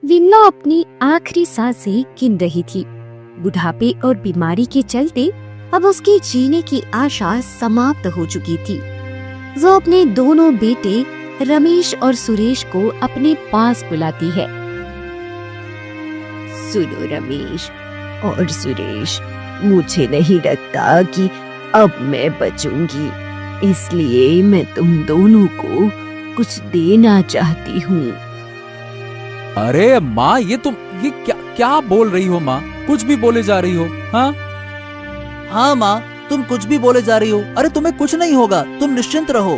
विमला अपनी आखिरी सांसें गिन रही थी। बुढ़ापे और बीमारी के चलते अब उसके जीने की आशा समाप्त हो चुकी थी। वो अपने दोनों बेटे रमेश और सुरेश को अपने पास बुलाती है। सुनो रमेश और सुरेश, मुझे नहीं लगता कि अब मैं बचूंगी, इसलिए मैं तुम दोनों को कुछ देना चाहती हूँ। अरे माँ, ये क्या बोल रही हो माँ? कुछ भी बोले जा रही हो। हाँ हाँ माँ, तुम कुछ भी बोले जा रही हो। अरे तुम्हें कुछ नहीं होगा, तुम निश्चिंत रहो।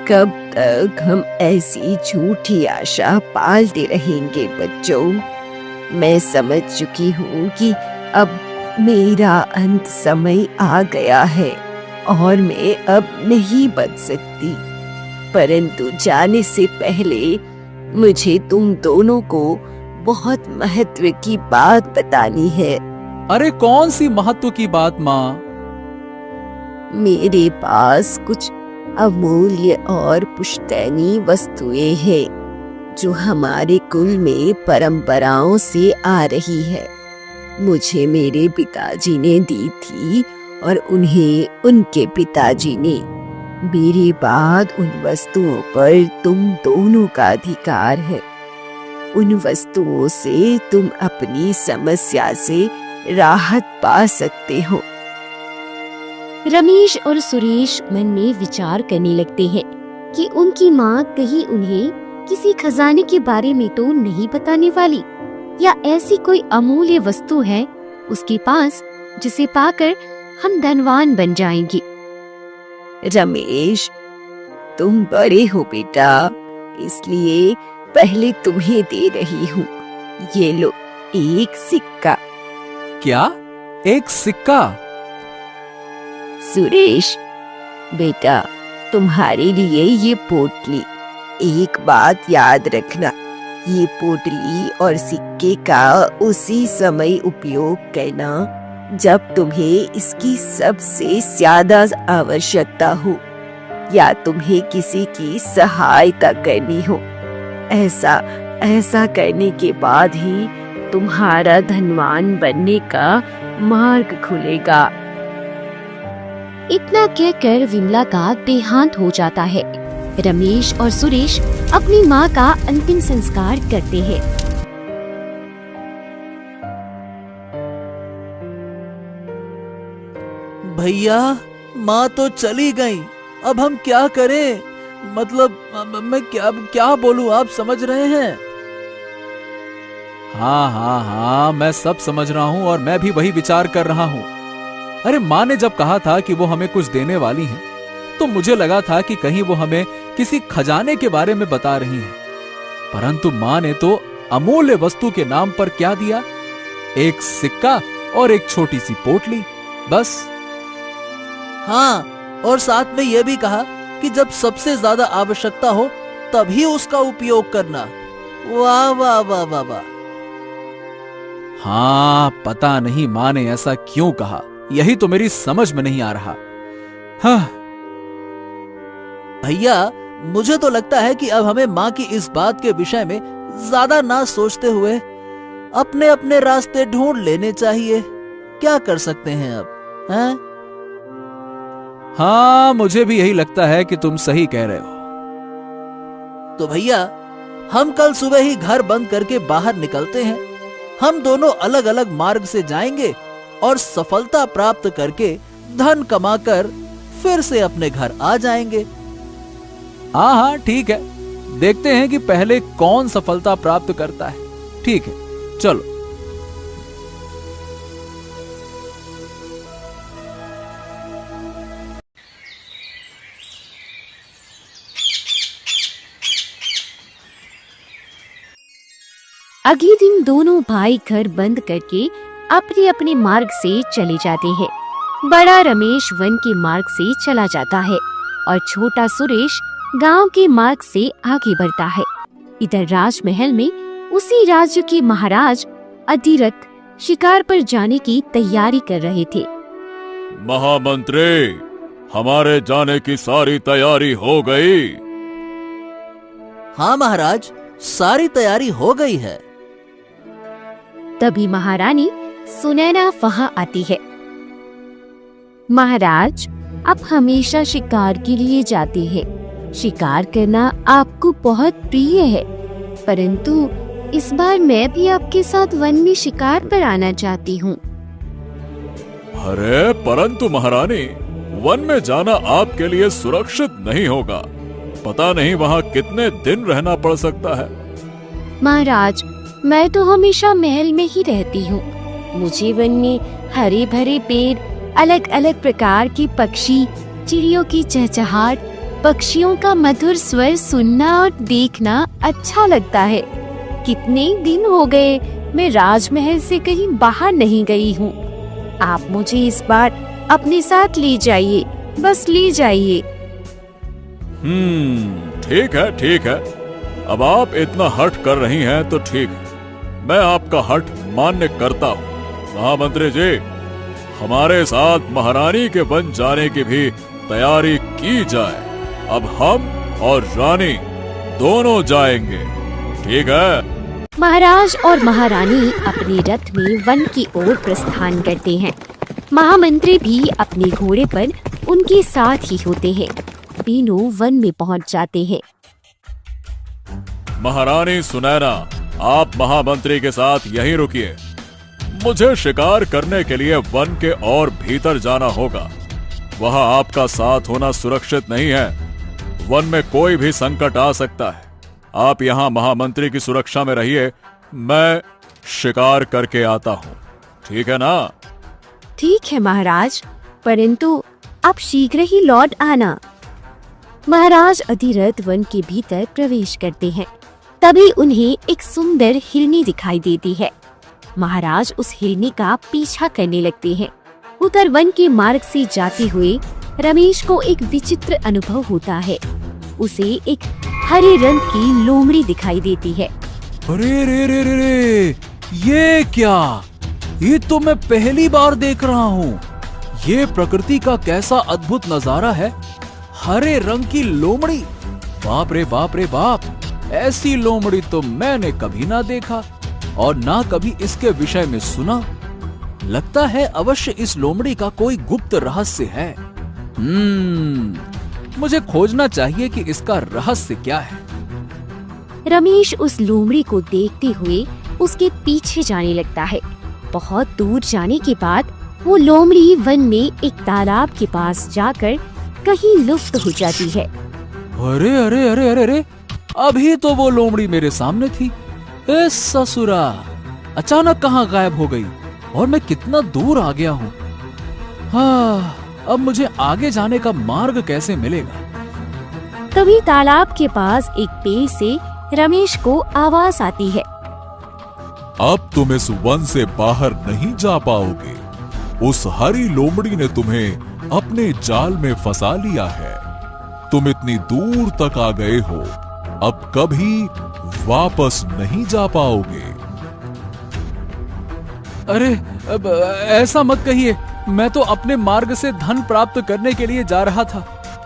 कब तक हम ऐसी झूठी आशा पालते रहेंगे बच्चों? मैं समझ चुकी हूँ कि अब मेरा अंत समय आ गया है और मैं अब नहीं बच सकती, परंतु जाने से पहले मुझे तुम दोनों को बहुत महत्व की बात बतानी है। अरे कौन सी महत्व की बात माँ? मेरे पास कुछ अमूल्य और पुश्तैनी वस्तुएं हैं जो हमारे कुल में परंपराओं से आ रही है। मुझे मेरे पिताजी ने दी थी और उन्हें उनके पिताजी ने। मेरे बाद उन वस्तुओं पर तुम दोनों का अधिकार है। उन वस्तुओं से तुम अपनी समस्या से राहत पा सकते हो। रमेश और सुरेश मन में विचार करने लगते हैं कि उनकी माँ कहीं उन्हें किसी खजाने के बारे में तो नहीं बताने वाली, या ऐसी कोई अमूल्य वस्तु है उसके पास जिसे पाकर हम धनवान बन जाएंगे। रमेश, तुम बड़े हो बेटा, इसलिए पहले तुम्हें दे रही हूँ। ये लो, एक सिक्का। क्या? एक सिक्का? सुरेश बेटा, तुम्हारे लिए ये पोटली। एक बात याद रखना, ये पोटली और सिक्के का उसी समय उपयोग करना जब तुम्हें इसकी सबसे ज्यादा आवश्यकता हो या तुम्हें किसी की सहायता करनी हो। ऐसा करने के बाद ही तुम्हारा धनवान बनने का मार्ग खुलेगा। इतना कहकर विमला का देहांत हो जाता है। रमेश और सुरेश अपनी माँ का अंतिम संस्कार करते हैं। भैया, माँ तो चली गई, अब हम क्या करें? मतलब मैं क्या बोलूं, आप समझ रहे हैं? हाँ, मैं सब समझ रहा हूँ और मैं भी वही विचार कर रहा हूँ। अरे माँ ने जब कहा था कि वो हमें कुछ देने वाली हैं, तो मुझे लगा था कि कहीं वो हमें किसी खजाने के बारे में बता रही हैं। परंतु माँ ने तो अमूल्य वस्तु के नाम पर क्या दिया? एक सिक्का और एक छोटी सी पोटली, बस। हाँ, और साथ में यह भी कहा कि जब सबसे ज्यादा आवश्यकता हो तभी उसका उपयोग करना। वाह वाह वाह वाह वाह। हाँ, पता नहीं माँ ने ऐसा क्यों कहा, यही तो मेरी समझ में नहीं आ रहा। हाँ भैया, मुझे तो लगता है कि अब हमें माँ की इस बात के विषय में ज्यादा ना सोचते हुए अपने अपने रास्ते ढूंढ लेने चाहिए। क्या कर सकते हैं अब, हैं? हाँ, मुझे भी यही लगता है कि तुम सही कह रहे हो। तो भैया, हम कल सुबह ही घर बंद करके बाहर निकलते हैं। हम दोनों अलग अलग मार्ग से जाएंगे और सफलता प्राप्त करके धन कमाकर फिर से अपने घर आ जाएंगे। हाँ, ठीक है, देखते हैं कि पहले कौन सफलता प्राप्त करता है। ठीक है, चलो। अगले दिन दोनों भाई घर बंद करके अपने अपने मार्ग से चले जाते हैं। बड़ा रमेश वन के मार्ग से चला जाता है और छोटा सुरेश गांव के मार्ग से आगे बढ़ता है। इधर राजमहल में उसी राज्य के महाराज अधिरथ शिकार पर जाने की तैयारी कर रहे थे। महामंत्री, हमारे जाने की सारी तैयारी हो गई? हाँ महाराज, सारी तैयारी हो गई है। तभी महारानी सुनैना वहां आती है। महाराज, आप हमेशा शिकार के लिए जाते हैं। शिकार करना आपको बहुत प्रिय है, परंतु इस बार मैं भी आपके साथ वन में शिकार पर आना चाहती हूँ। अरे परंतु महारानी, वन में जाना आपके लिए सुरक्षित नहीं होगा। पता नहीं वहाँ कितने दिन रहना पड़ सकता है। महाराज, मैं तो हमेशा महल में ही रहती हूँ। मुझे वन में हरे भरे पेड़, अलग अलग प्रकार के पक्षी, चिड़ियों की चहचहाट, पक्षियों का मधुर स्वर सुनना और देखना अच्छा लगता है। कितने दिन हो गए मैं राजमहल से कहीं बाहर नहीं गई हूँ। आप मुझे इस बार अपने साथ ले जाइए, बस ले जाइए। ठीक है, ठीक है। अब आप इतना हठ कर रही हैं तो ठीक है, मैं आपका हठ मान्य करता हूँ। महामंत्री जी, हमारे साथ महारानी के वन जाने की भी तैयारी की जाए। अब हम और रानी दोनों जाएंगे, ठीक है? महाराज और महारानी अपने रथ में वन की ओर प्रस्थान करते हैं। महामंत्री भी अपने घोड़े पर उनके साथ ही होते हैं। तीनों वन में पहुंच जाते हैं। महारानी सुनैना, आप महामंत्री के साथ यहीं रुकिए। मुझे शिकार करने के लिए वन के और भीतर जाना होगा। वहां आपका साथ होना सुरक्षित नहीं है। वन में कोई भी संकट आ सकता है। आप यहाँ महामंत्री की सुरक्षा में रहिए, मैं शिकार करके आता हूँ, ठीक है ना? ठीक है महाराज, परंतु आप शीघ्र ही लौट आना। महाराज अधिरथ वन के भीतर प्रवेश करते हैं। तभी उन्हें एक सुंदर हिरनी दिखाई देती है। महाराज उस हिरनी का पीछा करने लगते हैं। उधर वन के मार्ग से जाते हुए रमेश को एक विचित्र अनुभव होता है। उसे एक हरे रंग की लोमड़ी दिखाई देती है। अरे रे रे रे रे, ये क्या? ये तो मैं पहली बार देख रहा हूँ। ये प्रकृति का कैसा अद्भुत नजारा है। हरे रंग की लोमड़ी, बाप रे बाप रे बाप। ऐसी लोमड़ी तो मैंने कभी ना देखा और ना कभी इसके विषय में सुना। लगता है अवश्य इस लोमड़ी का कोई गुप्त रहस्य है। मुझे खोजना चाहिए कि इसका रहस्य क्या है। रमेश उस लोमड़ी को देखते हुए उसके पीछे जाने लगता है। बहुत दूर जाने के बाद वो लोमड़ी वन में एक तालाब के पास जाकर कहीं लुप्त हो जाती है। अरे अरे अरे अरे अरे, अभी तो वो लोमड़ी मेरे सामने थी। ए ससुरा, अचानक कहाँ गायब हो गई और मैं कितना दूर आ गया हूँ। हाँ, अब मुझे आगे जाने का मार्ग कैसे मिलेगा? तभी तालाब के पास एक पेड़ से रमेश को आवाज आती है। अब तुम इस वन से बाहर नहीं जा पाओगे। उस हरी लोमड़ी ने तुम्हें अपने जाल में फंसा लिया है। तुम इतनी दूर तक आ गए हो, अब कभी वापस नहीं जा पाओगे। अरे अब ऐसा मत कहिए। मैं तो अपने मार्ग से धन प्राप्त करने के लिए जा रहा था।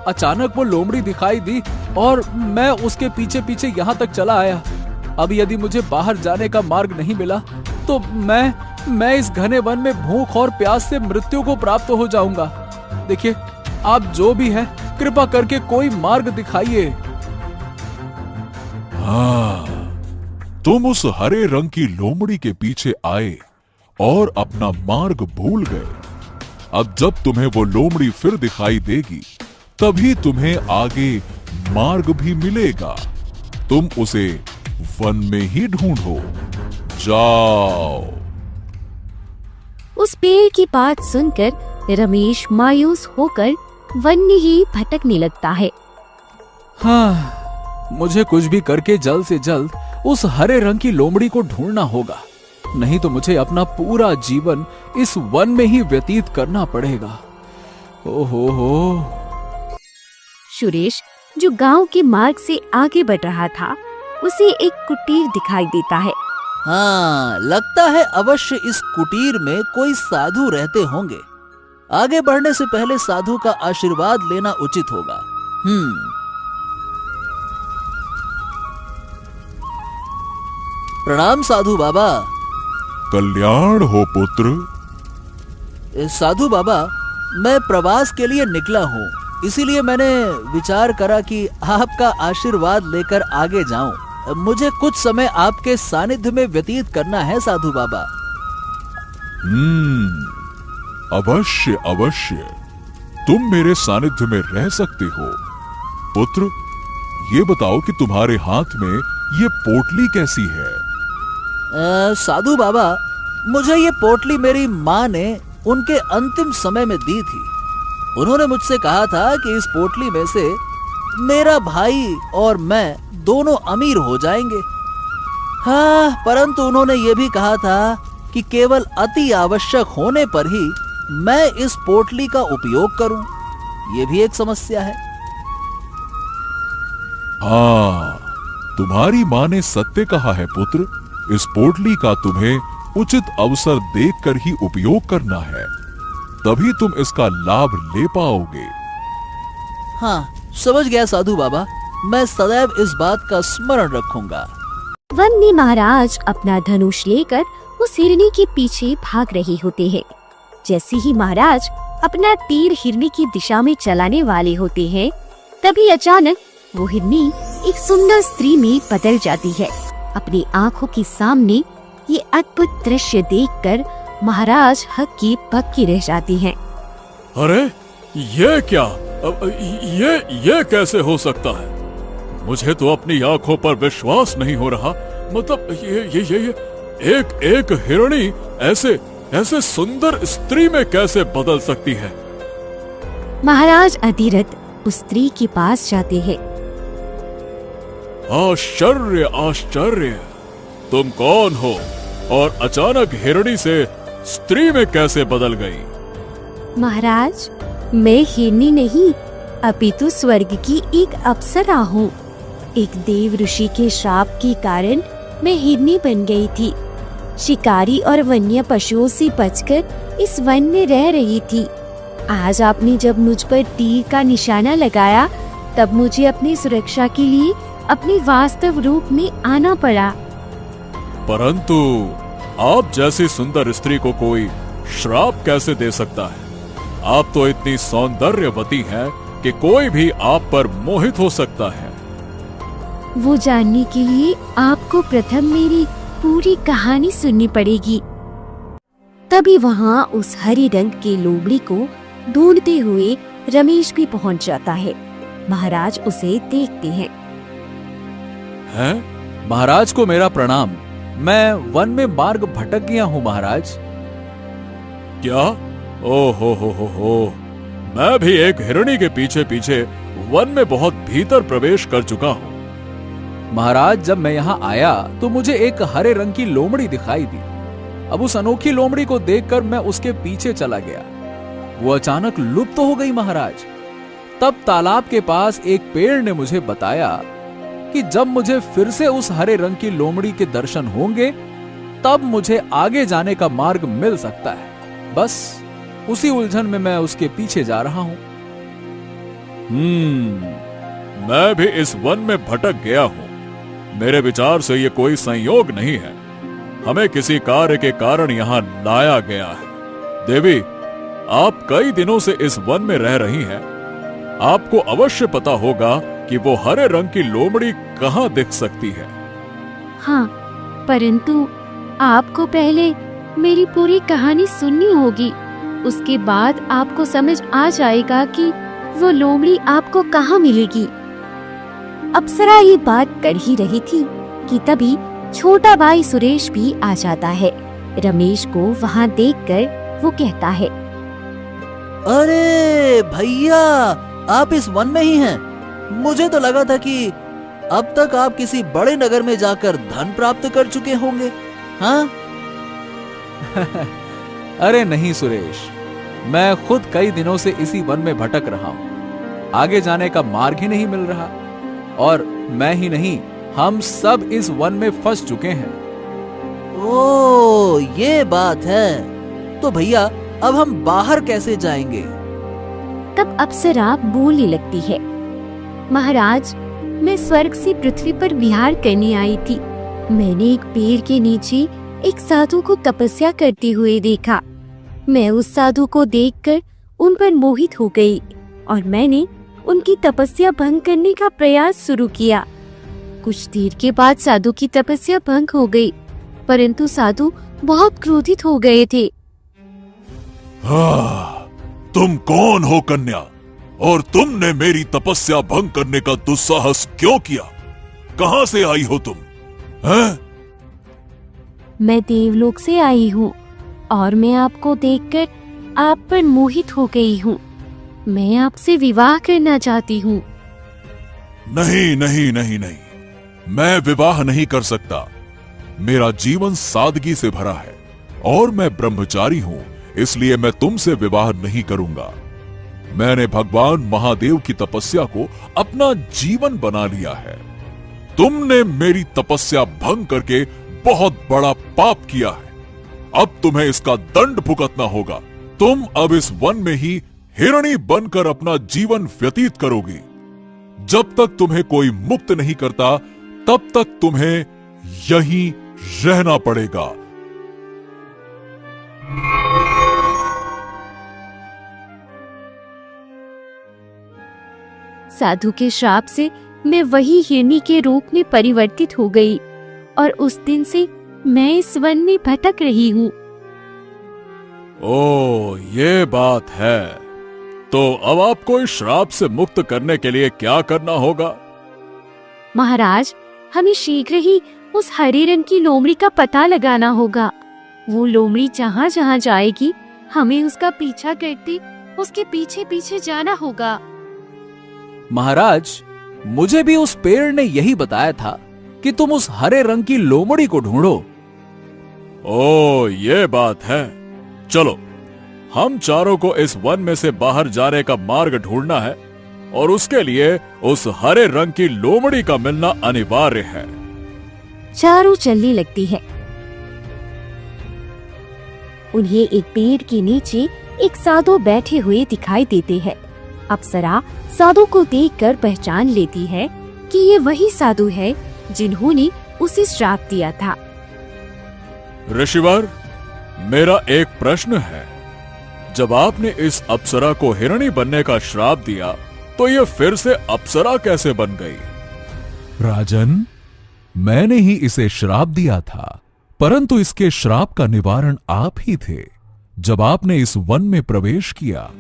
अचानक वो लोमड़ी दिखाई दी और मैं उसके पीछे पीछे यहाँ तक चला आया। अब यदि मुझे बाहर जाने का मार्ग नहीं मिला तो मैं इस घने वन में भूख और प्यास से मृत्यु को प्राप्त हो जाऊंगा। देखिए, आप जो भी हैं, कृपा करके कोई मार्ग दिखाइए। हाँ, तुम उस हरे रंग की लोमड़ी के पीछे आए और अपना मार्ग भूल गए। अब जब तुम्हें वो लोमड़ी फिर दिखाई देगी, तभी तुम्हें आगे मार्ग भी मिलेगा। तुम उसे वन में ही ढूंढो। जाओ। उस पेड़ की बात सुनकर रमेश मायूस होकर वन में ही भटकने लगता है। हाँ, मुझे कुछ भी करके जल्द से जल्द उस हरे रंग की लोमड़ी को ढूंढना होगा, नहीं तो मुझे अपना पूरा जीवन इस वन में ही व्यतीत करना पड़ेगा। ओहो। सुरेश, जो गांव के मार्ग से आगे बढ़ रहा था, उसे एक कुटीर दिखाई देता है। हाँ, लगता है अवश्य इस कुटीर में कोई साधु रहते होंगे। आगे बढ़ने से पहले साधु का आशीर्वाद लेना उचित होगा। प्रणाम साधु बाबा। कल्याण हो पुत्र। साधु बाबा, मैं प्रवास के लिए निकला हूँ, इसीलिए मैंने विचार करा कि आपका आशीर्वाद लेकर आगे जाऊं। मुझे कुछ समय आपके सानिध्य में व्यतीत करना है साधु बाबा। अवश्य अवश्य, तुम मेरे सानिध्य में रह सकते हो। पुत्र, ये बताओ कि तुम्हारे हाथ में ये पोटली कैसी है? साधु बाबा, मुझे ये पोटली मेरी माँ ने उनके अंतिम समय में दी थी। उन्होंने मुझसे कहा था कि इस पोटली में से मेरा भाई और मैं दोनों अमीर हो जाएंगे। हाँ, परंतु उन्होंने ये भी कहा था कि केवल अति आवश्यक होने पर ही मैं इस पोटली का उपयोग करूं। ये भी एक समस्या है। हाँ, तुम्हारी माँ ने सत्य कहा है पुत्र। इस पोटली का तुम्हें उचित अवसर देखकर ही उपयोग करना है, तभी तुम इसका लाभ ले पाओगे। हाँ, समझ गया साधु बाबा, मैं सदैव इस बात का स्मरण रखूंगा। वन में महाराज अपना धनुष लेकर उस हिरनी के पीछे भाग रहे होते हैं। जैसे ही महाराज अपना तीर हिरनी की दिशा में चलाने वाले होते हैं, तभी अचानक वो हिरनी एक सुंदर स्त्री में बदल जाती है। अपनी आंखों के सामने ये अद्भुत दृश्य देखकर महाराज हक्की बक्की रह जाती हैं। अरे ये क्या? ये कैसे हो सकता है? मुझे तो अपनी आंखों पर विश्वास नहीं हो रहा। मतलब ये एक हिरणी ऐसे सुंदर स्त्री में कैसे बदल सकती है? महाराज अधिरथ उस स्त्री के पास जाते हैं। आश्चर्य आश्चर्य, तुम कौन हो और अचानक हिरणी से स्त्री में कैसे बदल गई? महाराज, मैं हिरनी नहीं अपितु स्वर्ग की एक अप्सरा हूँ। एक देव ऋषि के श्राप के कारण मैं हिरनी बन गई थी। शिकारी और वन्य पशुओं से बचकर इस वन में रह रही थी। आज आपने जब मुझ पर तीर का निशाना लगाया, तब मुझे अपनी सुरक्षा के लिए अपने वास्तव रूप में आना पड़ा। परंतु आप जैसी सुंदर स्त्री को कोई श्राप कैसे दे सकता है? आप तो इतनी सौंदर्यवती हैं कि कोई भी आप पर मोहित हो सकता है। वो जानने के लिए आपको प्रथम मेरी पूरी कहानी सुननी पड़ेगी। तभी वहाँ उस हरे रंग के लोमड़ी को ढूंढते हुए रमेश भी पहुँच जाता है। महाराज उसे देखते हैं। महाराज को मेरा प्रणाम। मैं वन में मार्ग भटक गया हूँ महाराज। क्या? ओ हो, मैं भी एक हिरणी के पीछे पीछे वन में बहुत भीतर प्रवेश कर चुका हूँ। महाराज, जब मैं यहाँ आया तो मुझे एक हरे रंग की लोमड़ी दिखाई दी। अब उस अनोखी लोमड़ी को देखकर मैं उसके पीछे चला गया। वो अचानक लुप्त हो गई महाराज। तब तालाब के पास एक पेड़ ने मुझे बताया कि जब मुझे फिर से उस हरे रंग की लोमड़ी के दर्शन होंगे, तब मुझे आगे जाने का मार्ग मिल सकता है। बस उसी उलझन में मैं उसके पीछे जा रहा हूं। मैं भी इस वन में भटक गया हूं। मेरे विचार से ये कोई संयोग नहीं है। हमें किसी कार्य के कारण यहाँ लाया गया है। देवी, आप कई दिनों से इस वन में रह रही हैं। आपको अवश्य पता होगा कि वो हरे रंग की लोमड़ी कहाँ दिख सकती है। हाँ, परंतु आपको पहले मेरी पूरी कहानी सुननी होगी। उसके बाद आपको समझ आ जाएगा कि वो लोमड़ी आपको कहाँ मिलेगी। अप्सरा ये बात कर ही रही थी कि तभी छोटा भाई सुरेश भी आ जाता है। रमेश को वहाँ देखकर वो कहता है, अरे भैया, आप इस वन में ही हैं। मुझे तो लगा था कि अब तक आप किसी बड़े नगर में जाकर धन प्राप्त कर चुके होंगे। हाँ? अरे नहीं सुरेश, मैं खुद कई दिनों से इसी वन में भटक रहा हूँ। आगे जाने का मार्ग ही नहीं मिल रहा, और मैं ही नहीं, हम सब इस वन में फंस चुके हैं। ओ, ये बात है। तो भैया, अब हम बाहर कैसे जाएंगे? तब अप्सरा बोलने लगती है, महाराज, मैं स्वर्ग से पृथ्वी पर विहार करने आई थी। मैंने एक पेड़ के नीचे एक साधु को तपस्या करते हुए देखा। मैं उस साधु को देखकर उन पर मोहित हो गई और मैंने उनकी तपस्या भंग करने का प्रयास शुरू किया। कुछ देर के बाद साधु की तपस्या भंग हो गई, परंतु साधु बहुत क्रोधित हो गए थे। तुम कौन हो कन्या, और तुमने मेरी तपस्या भंग करने का दुस्साहस क्यों किया? कहां से आई हो तुम? हैं? मैं देवलोक से आई हूँ और मैं आपको देखकर आप पर मोहित हो गई हूँ। मैं आपसे विवाह करना चाहती हूँ। नहीं नहीं नहीं नहीं, मैं विवाह नहीं कर सकता। मेरा जीवन सादगी से भरा है और मैं ब्रह्मचारी हूं, इसलिए मैं तुमसे विवाह नहीं करूंगा। मैंने भगवान महादेव की तपस्या को अपना जीवन बना लिया है। तुमने मेरी तपस्या भंग करके बहुत बड़ा पाप किया है। अब तुम्हें इसका दंड भुगतना होगा। तुम अब इस वन में ही हिरणी बनकर अपना जीवन व्यतीत करोगी। जब तक तुम्हें कोई मुक्त नहीं करता, तब तक तुम्हें यहीं रहना पड़ेगा। साधु के श्राप से मैं वही हिरनी के रूप में परिवर्तित हो गई और उस दिन से मैं इस वन में भटक रही हूँ। ओ, ये बात है। तो अब आपको इस श्राप से मुक्त करने के लिए क्या करना होगा? महाराज, हमें शीघ्र ही उस हरे रंग की लोमड़ी का पता लगाना होगा। वो लोमड़ी जहाँ जहाँ जाएगी, हमें उसका पीछा करते उसके पीछे पीछे जाना होगा। महाराज, मुझे भी उस पेड़ ने यही बताया था कि तुम उस हरे रंग की लोमड़ी को ढूंढो। ओ, ये बात है। चलो, हम चारों को इस वन में से बाहर जाने का मार्ग ढूंढना है और उसके लिए उस हरे रंग की लोमड़ी का मिलना अनिवार्य है। चारों चलने लगती है। उन्हें एक पेड़ के नीचे एक साधु बैठे हुए दिखाई देते हैं। अप्सरा साधु को देखकर पहचान लेती है कि ये वही साधु है जिन्होंने उसे श्राप दिया था। ऋषिवर, मेरा एक प्रश्न है। जब आपने इस अप्सरा को हिरणी बनने का श्राप दिया, तो ये फिर से अप्सरा कैसे बन गई? राजन, मैंने ही इसे श्राप दिया था, परंतु इसके श्राप का निवारण आप ही थे। जब आपने इस वन में प्रवेश किया,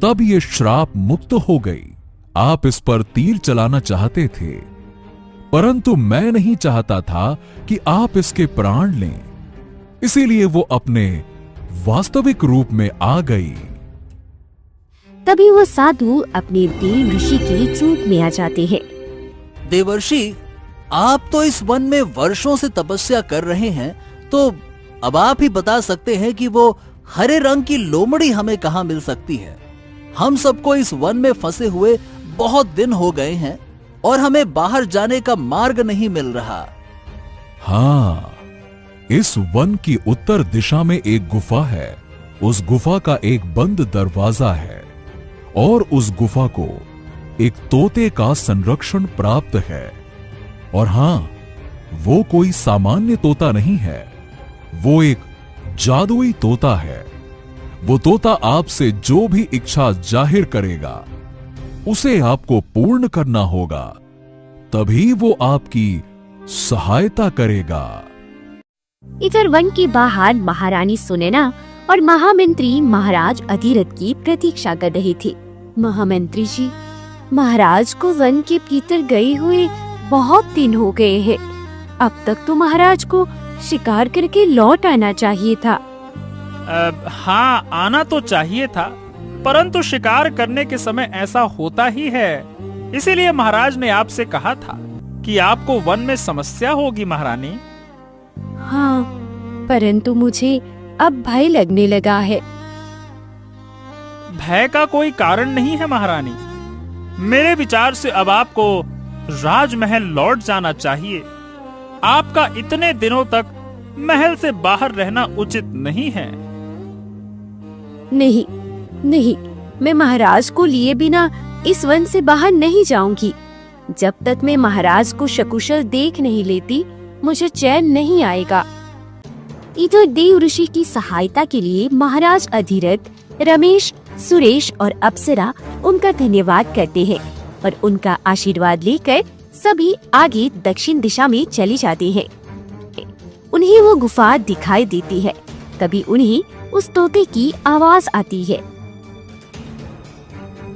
तब ये श्राप मुक्त हो गई। आप इस पर तीर चलाना चाहते थे, परंतु मैं नहीं चाहता था कि आप इसके प्राण लें, इसीलिए वो अपने वास्तविक रूप में आ गई। तभी वो साधु अपने देव ऋषि के रूप में आ जाते हैं। देवर्षि, आप तो इस वन में वर्षों से तपस्या कर रहे हैं, तो अब आप ही बता सकते हैं कि वो हरे रंग की लोमड़ी हमें कहाँ मिल सकती है। हम सबको इस वन में फंसे हुए बहुत दिन हो गए हैं और हमें बाहर जाने का मार्ग नहीं मिल रहा। हाँ, इस वन की उत्तर दिशा में एक गुफा है। उस गुफा का एक बंद दरवाजा है और उस गुफा को एक तोते का संरक्षण प्राप्त है। और हां, वो कोई सामान्य तोता नहीं है, वो एक जादुई तोता है। वो तोता आपसे जो भी इच्छा जाहिर करेगा, उसे आपको पूर्ण करना होगा, तभी वो आपकी सहायता करेगा। इधर वन के बाहर महारानी सुनैना और महामंत्री महाराज अधिरथ की प्रतीक्षा कर रहे थे। महामंत्री जी, महाराज को वन के भीतर गए हुए बहुत दिन हो गए हैं। अब तक तो महाराज को शिकार करके लौट आना चाहिए था। हाँ, आना तो चाहिए था, परंतु शिकार करने के समय ऐसा होता ही है। इसीलिए महाराज ने आपसे कहा था कि आपको वन में समस्या होगी महारानी। हाँ, परंतु मुझे अब भय लगने लगा है। भय का कोई कारण नहीं है महारानी। मेरे विचार से अब आपको राजमहल लौट जाना चाहिए। आपका इतने दिनों तक महल से बाहर रहना उचित नहीं है। नहीं नहीं, मैं महाराज को लिए बिना इस वन से बाहर नहीं जाऊंगी। जब तक मैं महाराज को सकुशल देख नहीं लेती, मुझे चैन नहीं आएगा। इधर देव ऋषि की सहायता के लिए महाराज अधिरथ, रमेश, सुरेश और अप्सरा उनका धन्यवाद करते हैं और उनका आशीर्वाद लेकर सभी आगे दक्षिण दिशा में चले जाते हैं। उन्हें वो गुफा दिखाई देती है। तभी उन्हें उस तोते की आवाज आती है।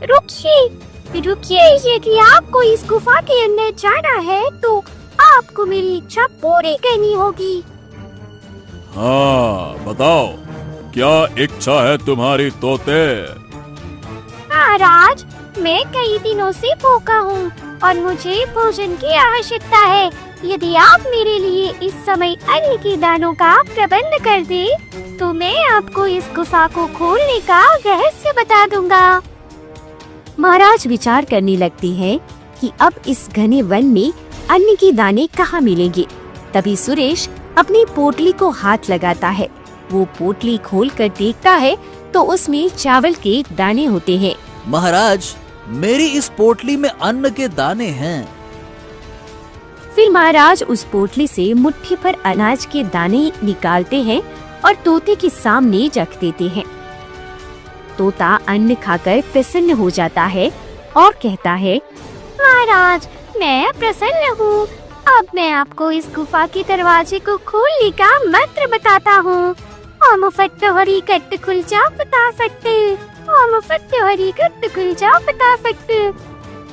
रुकिए, रुकिए, यदि आपको इस गुफा के अंदर जाना है तो आपको मेरी इच्छा पूरी करनी होगी। हाँ, बताओ क्या इच्छा है तुम्हारी तोते? महाराज, मैं कई दिनों से भूखा हूँ और मुझे भोजन की आवश्यकता है। यदि आप मेरे लिए इस समय अन्न के दानों का प्रबंध कर दे तो मैं आपको इस गुफा को खोलने का रहस्य बता दूंगा। महाराज विचार करने लगते हैं कि अब इस घने वन में अन्न के दाने कहाँ मिलेंगे। तभी सुरेश अपनी पोटली को हाथ लगाता है। वो पोटली खोलकर देखता है तो उसमें चावल के दाने होते हैं। महाराज, मेरी इस पोटली में अन्न के दाने हैं। फिर महाराज उस पोटली से मुट्ठी भर अनाज के दाने निकालते हैं और तोते के सामने रख देते हैं। तोता अन्न खाकर प्रसन्न हो जाता है और कहता है, महाराज, मैं प्रसन्न हूँ। अब मैं आपको इस गुफा के दरवाजे को खोलने का मंत्र बताता हूँ। ओम फट्ट हरी कट्ट खुल जा फटाफट, ओम फट्ट हरी कट्ट खुल जा फटाफट।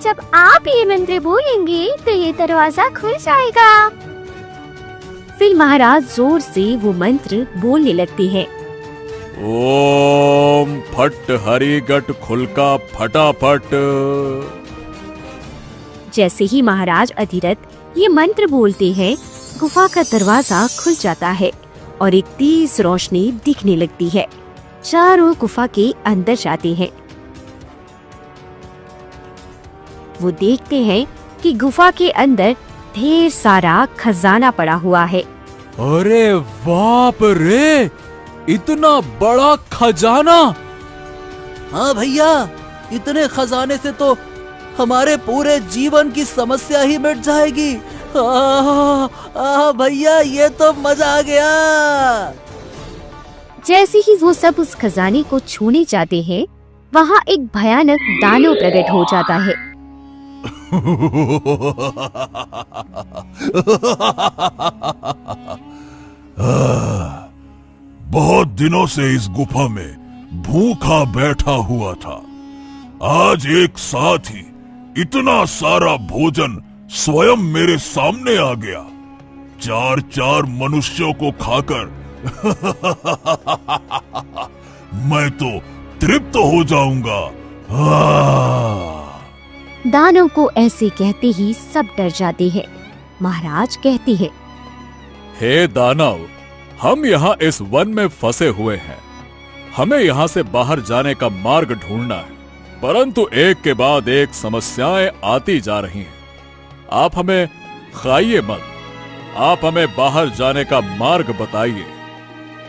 जब आप ये मंत्र बोलेंगे तो ये दरवाजा खुल जाएगा। फिर महाराज जोर से वो मंत्र बोलने लगते हैं। ओम फट हरी गट खुलका फटाफट। जैसे ही महाराज अधिरथ ये मंत्र बोलते हैं, गुफा का दरवाजा खुल जाता है और एक तेज रोशनी दिखने लगती है। चारों गुफा के अंदर जाते हैं। वो देखते हैं कि गुफा के अंदर ढेर सारा खजाना पड़ा हुआ है। अरे बाप रे, इतना बड़ा खजाना! हाँ भैया, इतने खजाने से तो हमारे पूरे जीवन की समस्या ही मिट जाएगी। भैया, ये तो मजा आ गया। जैसे ही वो सब उस खजाने को छूने जाते हैं, वहाँ एक भयानक दानव प्रकट हो जाता है। बहुत दिनों से इस गुफा में भूखा बैठा हुआ था। आज एक साथ ही इतना सारा भोजन स्वयं मेरे सामने आ गया। 4-4 मनुष्यों को खाकर मैं तो तृप्त हो जाऊंगा। दानव को ऐसे कहते ही सब डर जाते हैं। महाराज कहते हैं, हे दानव, हम यहाँ इस वन में फंसे हुए हैं। हमें यहाँ से बाहर जाने का मार्ग ढूंढना है, परंतु एक के बाद एक समस्याएं आती जा रही हैं। आप हमें खाइए मत, आप हमें बाहर जाने का मार्ग बताइए।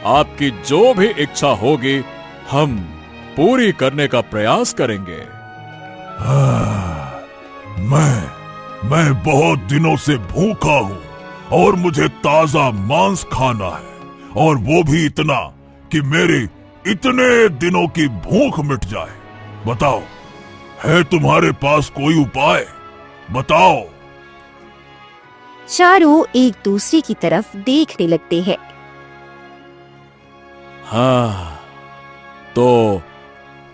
आपकी जो भी इच्छा होगी हम पूरी करने का प्रयास करेंगे। मैं बहुत दिनों से भूखा हूँ और मुझे ताजा मांस खाना है, और वो भी इतना कि मेरी इतने दिनों की भूख मिट जाए। बताओ, है तुम्हारे पास कोई उपाय? बताओ। चारों एक दूसरे की तरफ देखने लगते हैं। हाँ, तो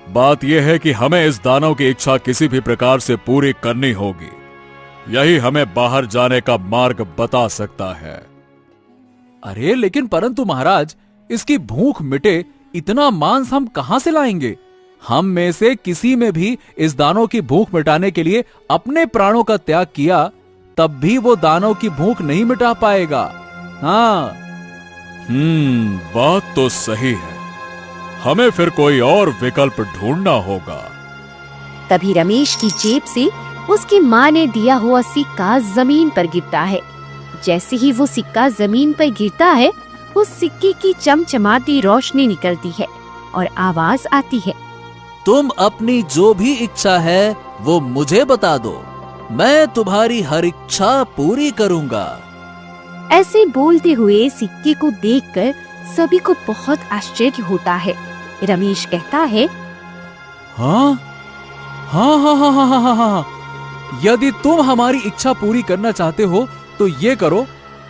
बात यह है कि हमें इस दानव की इच्छा किसी भी प्रकार से पूरी करनी होगी। यही हमें बाहर जाने का मार्ग बता सकता है। अरे लेकिन परंतु महाराज, इसकी भूख मिटे इतना मांस हम कहां से लाएंगे? हम में से किसी में भी इस दानव की भूख मिटाने के लिए अपने प्राणों का त्याग किया, तब भी वो दानव की भूख नहीं मिटा पाएगा। हाँ, बात तो सही है। हमें फिर कोई और विकल्प ढूंढना होगा। तभी रमेश की जेब से उसकी माँ ने दिया हुआ सिक्का जमीन पर गिरता है। जैसे ही वो सिक्का जमीन पर गिरता है, उस सिक्के की चमचमाती रोशनी निकलती है और आवाज आती है, तुम अपनी जो भी इच्छा है वो मुझे बता दो, मैं तुम्हारी हर इच्छा पूरी करूंगा। ऐसे बोलते हुए सिक्के को देखकर सभी को बहुत आश्चर्य होता है। रमेश कहता है, हाँ हाँ हाँ हाँ हाँ हाँ हाँ हाँ। यदि तुम हमारी इच्छा पूरी करना चाहते हो तो ये करो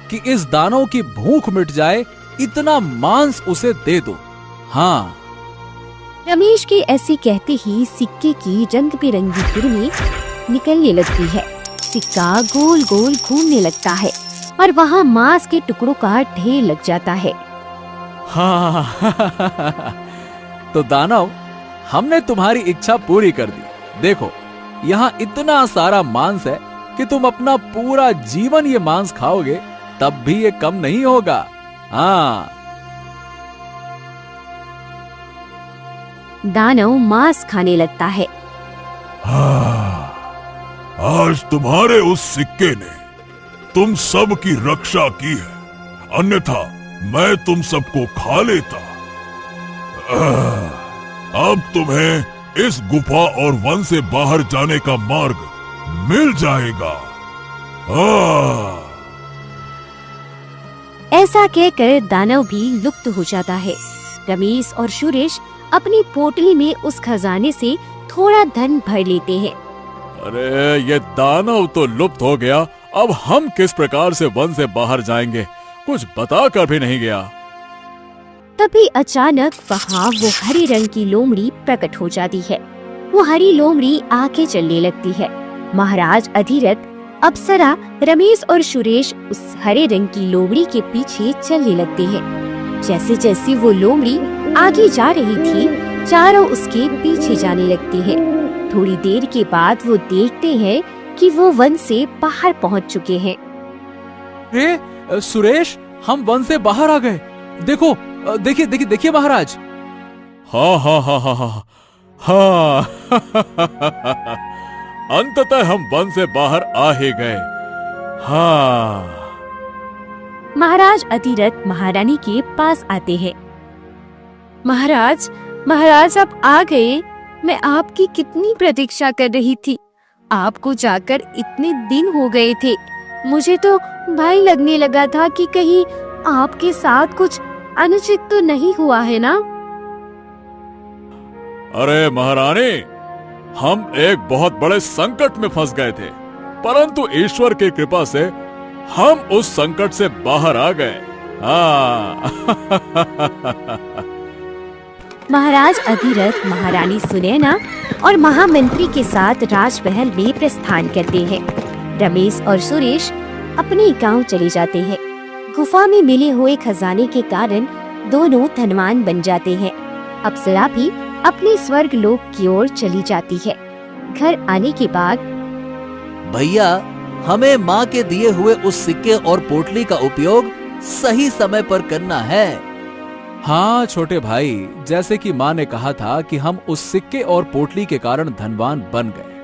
कि इस दानव की भूख मिट जाए, इतना मांस उसे दे दो। हाँ। रमेश के ऐसे कहते ही सिक्के की रंग बिरंगी किरणें निकलने लगती है। सिक्का गोल गोल घूमने लगता है और वहाँ मांस के टुकड़ों का ढेर लग जाता है। हाँ तो दानव, हमने तुम्हारी इच्छा पूरी कर दी। देखो, यहाँ इतना सारा मांस है कि तुम अपना पूरा जीवन ये मांस खाओगे तब भी ये कम नहीं होगा। हाँ। दानव मांस खाने लगता है। आज तुम्हारे उस सिक्के ने तुम सब की रक्षा की है, अन्यथा मैं तुम सबको खा लेता। अब तुम्हें इस गुफा और वन से बाहर जाने का मार्ग मिल जाएगा। ऐसा कहकर दानव भी लुप्त हो जाता है। रमेश और सुरेश अपनी पोटली में उस खजाने से थोड़ा धन भर लेते हैं। अरे ये दानव तो लुप्त हो गया, अब हम किस प्रकार से वन से बाहर जाएंगे, कुछ बता कर भी नहीं गया। तभी अचानक वहाँ वो हरे रंग की लोमड़ी प्रकट हो जाती है। वो हरी लोमड़ी आगे चलने लगती है। महाराज अधिरथ, अप्सरा, रमेश और सुरेश उस हरे रंग की लोमड़ी के पीछे चलने लगते हैं। जैसे जैसे वो लोमड़ी आगे जा रही थी, चारों उसके पीछे जाने लगते हैं। थोड़ी देर के बाद वो देखते हैं कि वो वन से बाहर पहुंच चुके हैं। सुरेश, हम वन से बाहर आ गए। देखो, देखिए देखिए देखिए महाराज। हाँ हाँ हाँ हाँ हाँ हाँ अंततः हम वन से बाहर आ ही गए। हाँ। महाराज अधिरथ महारानी के पास आते हैं। महाराज, महाराज आप आ गए। मैं आपकी कितनी प्रतीक्षा कर रही थी। आपको जाकर इतने दिन हो गए थे। मुझे तो भय लगने लगा था कि कहीं आपके साथ कुछ अनुचित तो नहीं हुआ है ना? अरे महारानी, हम एक बहुत बड़े संकट में फंस गए थे, परंतु ईश्वर की कृपा से हम उस संकट से बाहर आ गए। हाँ। महाराज अधिरथ महारानी सुनैना और महामंत्री के साथ राजमहल में प्रस्थान करते हैं। रमेश और सुरेश अपने गांव चले जाते हैं। गुफा में मिले हुए खजाने के कारण दोनों धनवान बन जाते हैं। अप्सरा भी अपने स्वर्ग लोक की ओर चली जाती है। घर आने के बाद, भैया, हमें माँ के दिए हुए उस सिक्के और पोटली का उपयोग सही समय पर करना है। हाँ छोटे भाई, जैसे कि माँ ने कहा था कि हम उस सिक्के और पोटली के कारण धनवान बन गए।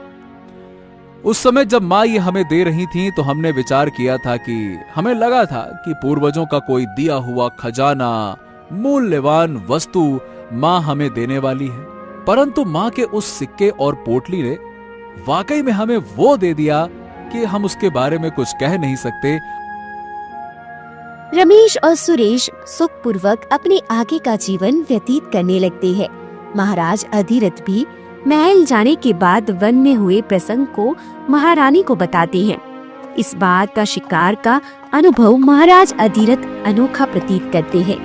उस समय जब माँ ये हमें दे रही थी तो हमने विचार किया था कि हमें लगा था कि पूर्वजों का कोई दिया हुआ खजाना, मूल्यवान वस्तु माँ हमें देने वाली है। परंतु माँ के उस सिक्के और पोटली ने वाकई में हमें वो दे दिया कि हम उसके बारे में कुछ कह नहीं सकते। रमेश और सुरेश सुखपूर्वक अपने आगे का जीवन व्यतीत करने लगते हैं। महाराज अधिरथ भी महल जाने के बाद वन में हुए प्रसंग को महारानी को बताते हैं। इस बात का शिकार का अनुभव महाराज अधिरथ अनोखा प्रतीत करते हैं।